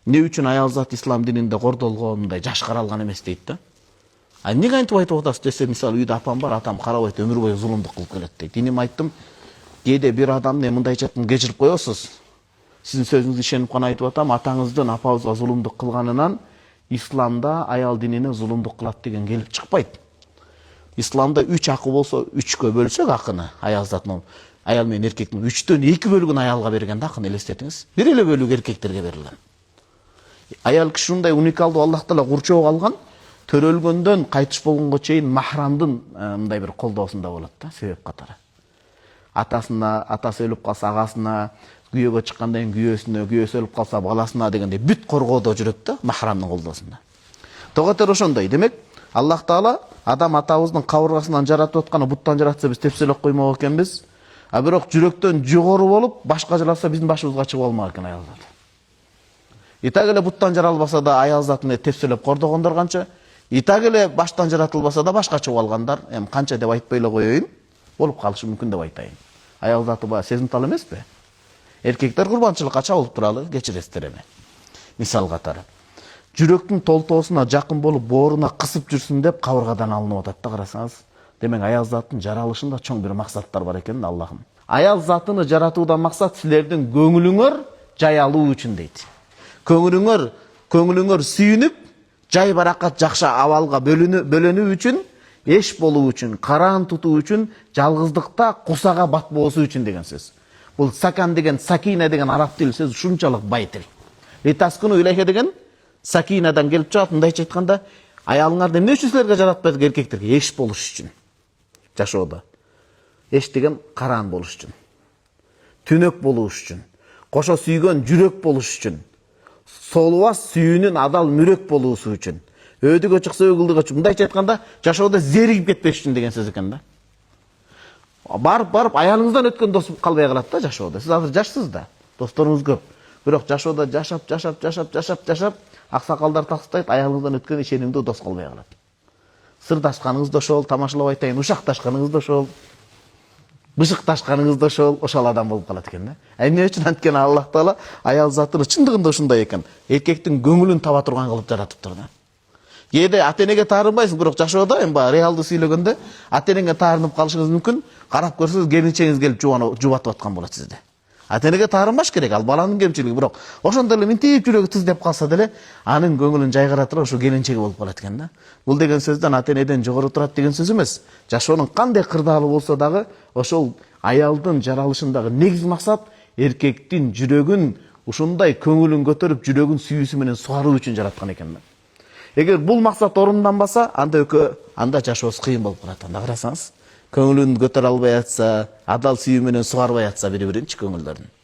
эмне үчүн аял зат ислам дининде кордолгонундай жаш каралган эмес дейт да. А эмнеге антип айтып атасыз десе, мисалы үйдө апам бар, атам карабайт, өмүр бою зулумдук кылып келет дейт. Инем айттым, кээде бир адамды мындайча кечирип коесуз. Сиздин сөзүңүздү ишенип гана айтып атам, атаңыздын апабызга зулумдук кылганынан исламда аял динине зулумдук кылат деген келип чыкпайт. Исламда 3 акы болсо 3кө бөлсөк акыны, аял затын, аял менен эркектин 3төн 2 бөлүгүн аялга берген да акыны, элестетиңиз. Бир эле бөлүгү эркектерге берилген. Аял киши ушундай уникалдуу Аллах Таала курчоо алган, төрөлгөндөн кайтыш болгонго чейин махрамдын мындай бир колдоосунда болот да, себеп катары. Атасына, атасы өлүп калса агасына, күйөөгө чыккандан кийин күйөөсүнө, күйөөсү өлүп калса баласына дегендей бүт коргоодо жүрөт да, махрамдын колдоосунда. Тоготер ошондой. Демек, Аллах Таала адам атабыздын кабыргасынан жаратып атканы буттан жаратса биз тепселеп коймок экенбиз. А бирок жүрөктөн жогору болуп, башка жаратса биздин башыбызга чыгып алмак экен аял зат. Итак эле буттан жаралбаса да аял затын тепселеп кордогондор канча, итак эле баштан жаратылбаса да башка чыгып алгандар, эми канча деп айтпай эле коеюн, болуп калышы мүмкүн деп айтайын. Аял заты баягы сезимтал эмеспи? Эркектер курбанчылыкка чабылып туралы, кечиресиздер эми. Мисал катары. Жүрөктүн толтоосуна жакын болуп, бооруна кысып жүрсүн деп кабыргадан алынып атат да, карасаңыз. Демек аял заттын жаралышында чоң бир максаттар бар экен Аллахым. Аял затыны жаратуудан максат силердин көңүлүңөр жай алуу үчүн дейт. Көңүлүңөр сүйүнүп, жай баракат жакшы абалга бөлөнүү үчүн, эш болуу үчүн, караан тутуу үчүн, жалгыздыкта кусага батпоосу үчүн деген сөз. Бул сакан деген, сакина деген араб тил сөз ушунчалык бай тил. Литаскуну илейхе деген сакинадан келип чыгат, мындайча айтканда, аялыңарды эмне үчүн силерге жаратпайт эркектерге? Эш болуш үчүн. Жашоодо. Эш деген караан болуш үчүн. Түнөк болуш үчүн. Кошо сүйгөн жүрөк болуш үчүн. Солубас сүйүүнүн адал мүрөк болуусу үчүн. Өйдүгө чыкса өгүлдүгө чыкса, мындайча айтканда, жашоодо зеригип кетпеш үчүн деген сөз экен да. Барып аялыңыздан өткөн дос калбай калат да жашоодо. Сиз азыр жашсыз да, досторуңуз көп. Бирок жашоодо жашап, аксакалдар таксытайт, аялыңыздан өткөн ишенимдүү дос калбай калат. Сырдашканыңыз да ошол, тамашалап айтайын, ушакташканыңыз да ошол, бышыкташканыңыз да ошол адам болуп калат экен да. Эмне үчүн анткени Аллах Таала аял затын чындыгында ушундай экен. Эркектин көңүлүн таба турган кылып жаратыптыр да. Кээде ата-энеге таарынбайсың, бирок жашоодо эми баягы реалдуу сүйлөгөндө ата-энеге таарынып калышыңыз мүмкүн. Карап көрсөңүз, келинчегиңиз келип жубатып аткан болот сизди. Ата-энеге таарынбаш керек, ал баланын кемчилиги, бирок ошондо эле минтип жүрөгү тыз деп калса деле, анын көңүлүн жайгара тура ошо келинчеги болуп калат экен да. Бул деген сөздөн ата-энеден жогору турат деген сөз эмес. Жашоонун кандай кырдаалы болсо дагы, ошол аялдын жаралышындагы негизги максат эркектин жүрөгүн ушундай көңүлүн көтөрүп, жүрөгүн сүйүүсү менен сугаруу үчүн жараткан экен да. Эгер бул максат орунданбаса, анда жашоосу кыйын болуп калат. Анда карасаңыз, көңүлүн көтөрө албай атса, адал сүйүү менен сугарбай атса бири-биринчи көңүлдөрүн.